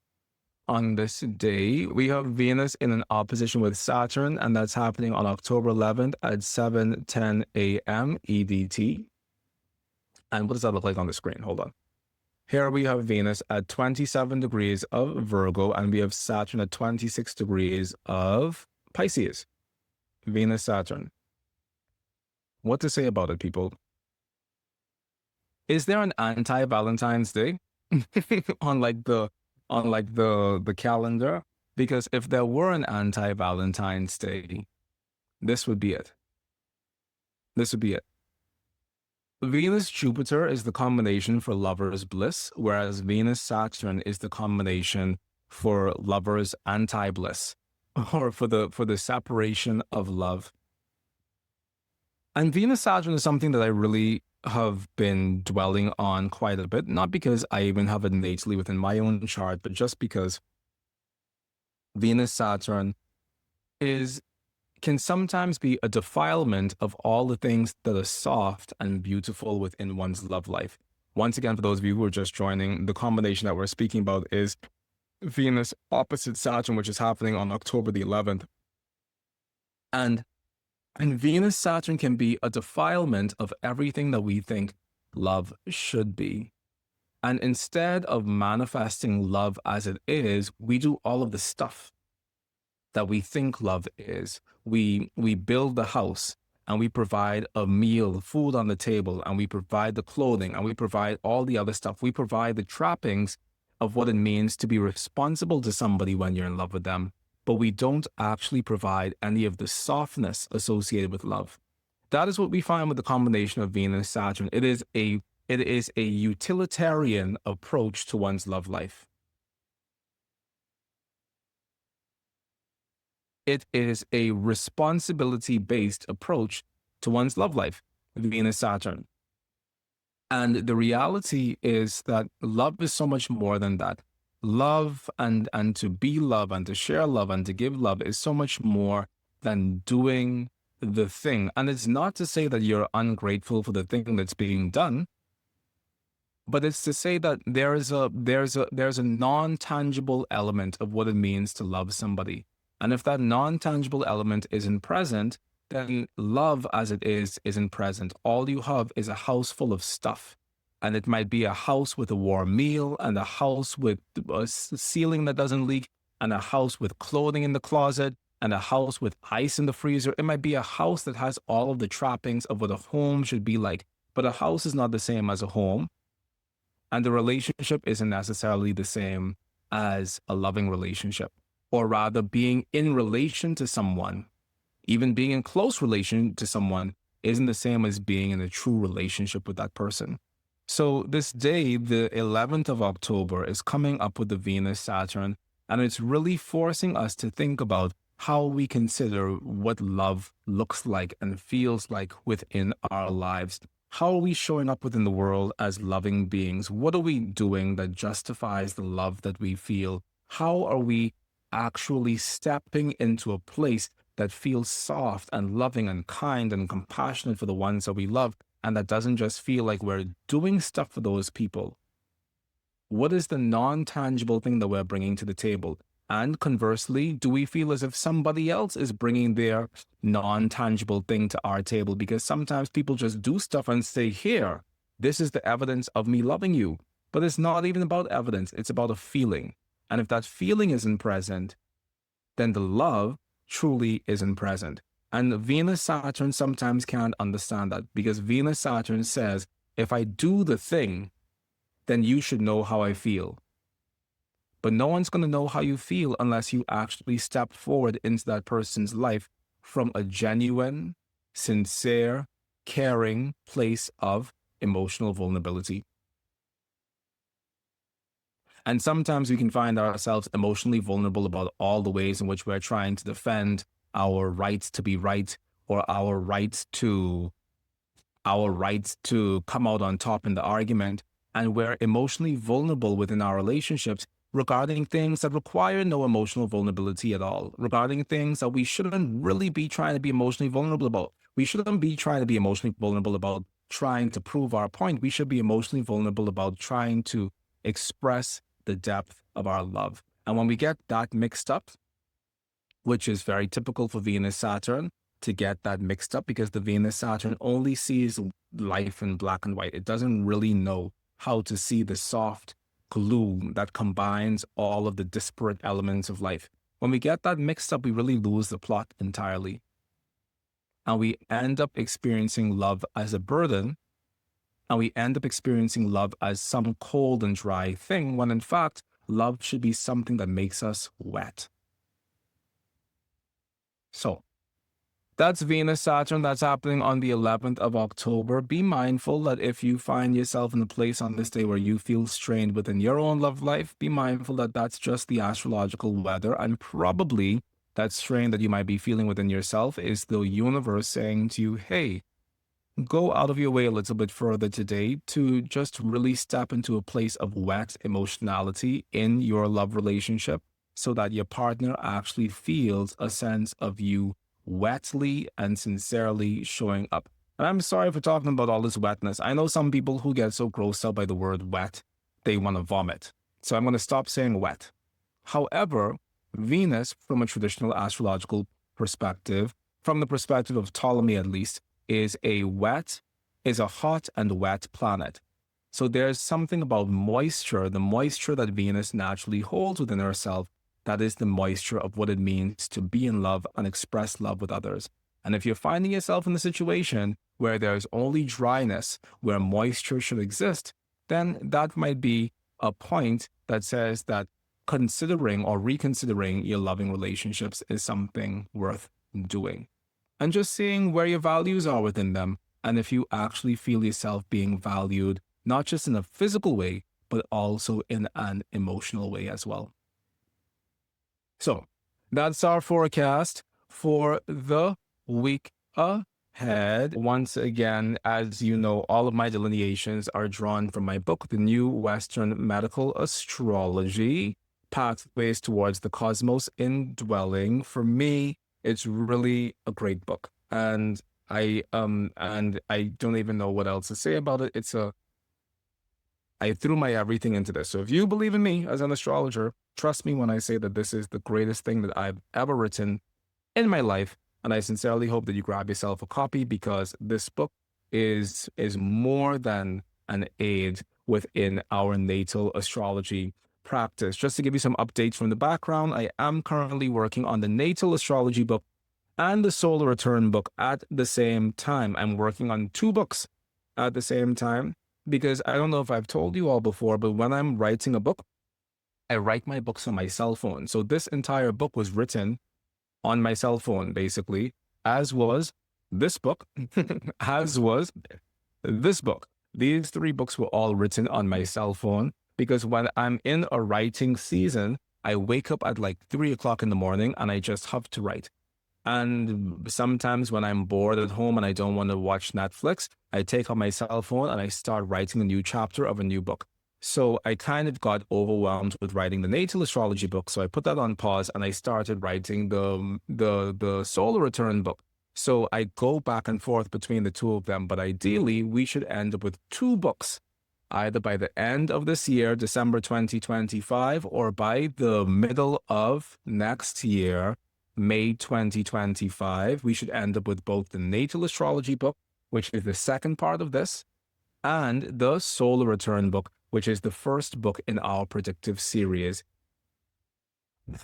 On this day, we have Venus in an opposition with Saturn, and that's happening on October 11th at 7:10 a.m. EDT. And what does that look like on the screen? Hold on. Here we have Venus at 27 degrees of Virgo, and we have Saturn at 26 degrees of Pisces. Venus, Saturn. What to say about it, people? Is there an anti-Valentine's Day on the calendar? Because if there were an anti-Valentine's Day, this would be it. This would be it. Venus-Jupiter is the combination for lovers' bliss, whereas Venus-Saturn is the combination for lovers' anti-bliss, or for the separation of love. And Venus-Saturn is something that I really have been dwelling on quite a bit, not because I even have it innately within my own chart, but just because Venus-Saturn can sometimes be a defilement of all the things that are soft and beautiful within one's love life. Once again, for those of you who are just joining, the combination that we're speaking about is Venus opposite Saturn, which is happening on October the 11th. And Venus-Saturn can be a defilement of everything that we think love should be. And instead of manifesting love as it is, we do all of the stuff that we think love is. We build the house, and we provide a meal, food on the table, and we provide the clothing, and we provide all the other stuff. We provide the trappings of what it means to be responsible to somebody when you're in love with them, but we don't actually provide any of the softness associated with love. That is what we find with the combination of Venus, Saturn. It is a utilitarian approach to one's love life. It is a responsibility-based approach to one's love life, Venus, Saturn. And the reality is that love is so much more than that. Love and to be love and to share love and to give love is so much more than doing the thing. And it's not to say that you're ungrateful for the thing that's being done, but it's to say that there's a non-tangible element of what it means to love somebody. And if that non-tangible element isn't present, then love as it isn't present. All you have is a house full of stuff. And it might be a house with a warm meal, and a house with a ceiling that doesn't leak, and a house with clothing in the closet, and a house with ice in the freezer. It might be a house that has all of the trappings of what a home should be like. But a house is not the same as a home. And the relationship isn't necessarily the same as a loving relationship. Or rather, being in relation to someone, even being in close relation to someone, isn't the same as being in a true relationship with that person. So this day, the 11th of October, is coming up with the Venus-Saturn, and it's really forcing us to think about how we consider what love looks like and feels like within our lives. How are we showing up within the world as loving beings? What are we doing that justifies the love that we feel? How are we actually stepping into a place that feels soft and loving and kind and compassionate for the ones that we love, and that doesn't just feel like we're doing stuff for those people? What is the non-tangible thing that we're bringing to the table? And conversely, do we feel as if somebody else is bringing their non-tangible thing to our table? Because sometimes people just do stuff and say, here, this is the evidence of me loving you. But it's not even about evidence. It's about a feeling. And if that feeling isn't present, then the love truly isn't present. And Venus Saturn sometimes can't understand that, because Venus Saturn says, if I do the thing, then you should know how I feel. But no one's going to know how you feel unless you actually step forward into that person's life from a genuine, sincere, caring place of emotional vulnerability. And sometimes we can find ourselves emotionally vulnerable about all the ways in which we're trying to defend our rights to be right, or our rights to come out on top in the argument. And we're emotionally vulnerable within our relationships regarding things that require no emotional vulnerability at all, regarding things that we shouldn't really be trying to be emotionally vulnerable about. We shouldn't be trying to be emotionally vulnerable about trying to prove our point. We should be emotionally vulnerable about trying to express the depth of our love. And when we get that mixed up, which is very typical for Venus Saturn, to get that mixed up, because the Venus Saturn only sees life in black and white. It doesn't really know how to see the soft glue that combines all of the disparate elements of life. When we get that mixed up, we really lose the plot entirely. And we end up experiencing love as a burden, and we end up experiencing love as some cold and dry thing, when in fact, love should be something that makes us wet. So, that's Venus Saturn. That's happening on the 11th of October. Be mindful that if you find yourself in a place on this day where you feel strained within your own love life, be mindful that that's just the astrological weather, and probably that strain that you might be feeling within yourself is the universe saying to you, hey, go out of your way a little bit further today to just really step into a place of wet emotionality in your love relationship, so that your partner actually feels a sense of you wetly and sincerely showing up. And I'm sorry for talking about all this wetness. I know some people who get so grossed out by the word wet, they want to vomit. So I'm going to stop saying wet. However, Venus, from a traditional astrological perspective, from the perspective of Ptolemy at least, is a hot and wet planet. So there's something about moisture, the moisture that Venus naturally holds within herself, that is the moisture of what it means to be in love and express love with others. And if you're finding yourself in a situation where there's only dryness, where moisture should exist, then that might be a point that says that considering or reconsidering your loving relationships is something worth doing. And just seeing where your values are within them, and if you actually feel yourself being valued, not just in a physical way, but also in an emotional way as well. So that's our forecast for the week ahead. Once again, as you know, all of my delineations are drawn from my book, The New Western Medical Astrology, Pathways Towards the Cosmos Indwelling. For me, it's really a great book. And I don't even know what else to say about it. I threw my everything into this. So if you believe in me as an astrologer, trust me when I say that this is the greatest thing that I've ever written in my life. And I sincerely hope that you grab yourself a copy, because this book is more than an aid within our natal astrology practice. Just to give you some updates from the background, I am currently working on the natal astrology book and the solar return book at the same time. I'm working on 2 books at the same time, because I don't know if I've told you all before, but when I'm writing a book, I write my books on my cell phone. So this entire book was written on my cell phone, basically, as was this book, as was this book. These 3 books were all written on my cell phone, because when I'm in a writing season, I wake up at like 3 o'clock in the morning and I just have to write. And sometimes when I'm bored at home and I don't want to watch Netflix, I take out my cell phone and I start writing a new chapter of a new book. So I kind of got overwhelmed with writing the natal astrology book. So I put that on pause and I started writing the solar return book. So I go back and forth between the 2 of them. But ideally, we should end up with 2 books, either by the end of this year, December 2025, or by the middle of next year, May 2025, we should end up with both the natal astrology book, which is the second part of this, and the solar return book, which is the first book in our predictive series.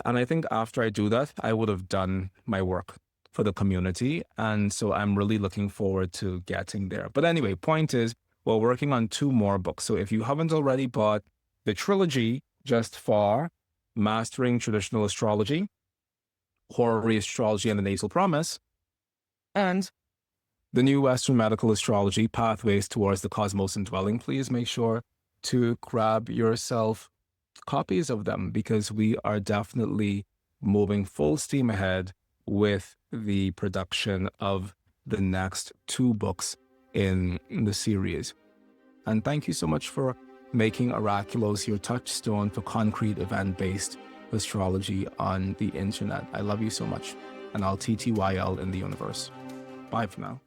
And I think after I do that, I would have done my work for the community. And so I'm really looking forward to getting there. But anyway, point is, we're working on 2 more books. So if you haven't already bought the trilogy just for Mastering Traditional Astrology, Horary Astrology, and the Nasal Promise, and the new Western Medical Astrology, Pathways Towards the Cosmos Indwelling, please make sure to grab yourself copies of them, because we are definitely moving full steam ahead with the production of the next 2 books in the series. And thank you so much for making Oraculos your touchstone for concrete event-based astrology on the internet. I love you so much, and I'll TTYL in the universe. Bye for now.